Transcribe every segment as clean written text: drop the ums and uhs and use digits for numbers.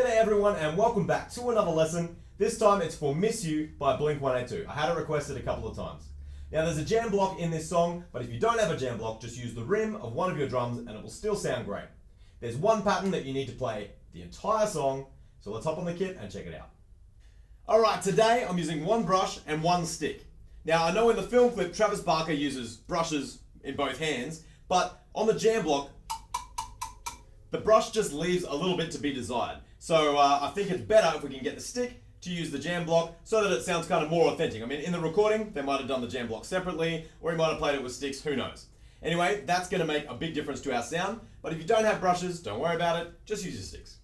G'day everyone and welcome back to another lesson. This time it's for Miss You by Blink-182. I had it requested a couple of times. Now there's a jam block in this song, but if you don't have a jam block, just use the rim of one of your drums and it will still sound great. There's one pattern that you need to play the entire song, so let's hop on the kit and check it out. Alright, today I'm using one brush and one stick. Now I know in the film clip Travis Barker uses brushes in both hands, but on the jam block, the brush just leaves a little bit to be desired. So I think it's better if we can get the stick to use the jam block so that it sounds kind of more authentic. I mean, in the recording, they might have done the jam block separately, or he might have played it with sticks, who knows. Anyway, that's going to make a big difference to our sound, but if you don't have brushes, don't worry about it, just use your sticks.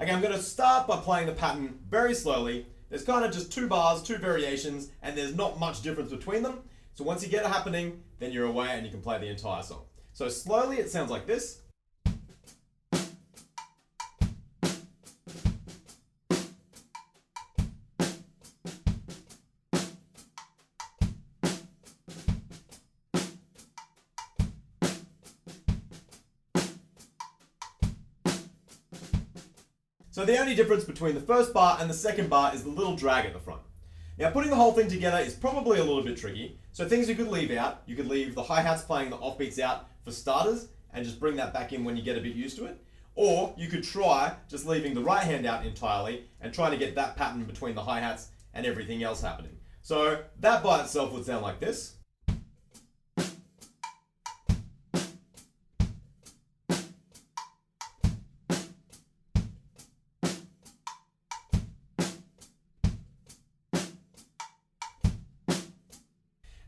Okay, I'm going to start by playing the pattern very slowly. There's kind of just two bars, two variations, and there's not much difference between them. So once you get it happening, then you're away and you can play the entire song. So slowly, it sounds like this. So the only difference between the first bar and the second bar is the little drag at the front. Now putting the whole thing together is probably a little bit tricky, so things you could leave out, you could leave the hi-hats playing the offbeats out for starters and just bring that back in when you get a bit used to it. Or you could try just leaving the right hand out entirely and trying to get that pattern between the hi-hats and everything else happening. So that by itself would sound like this.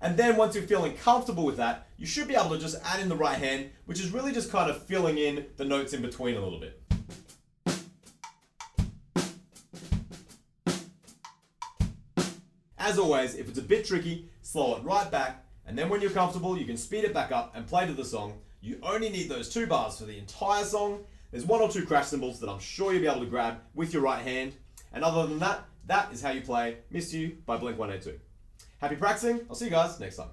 And then once you're feeling comfortable with that, you should be able to just add in the right hand, which is really just kind of filling in the notes in between a little bit. As always, if it's a bit tricky, slow it right back, and then when you're comfortable, you can speed it back up and play to the song. You only need those two bars for the entire song. There's one or two crash cymbals that I'm sure you'll be able to grab with your right hand. And other than that, that is how you play Miss You by Blink-182. Happy practicing. I'll see you guys next time.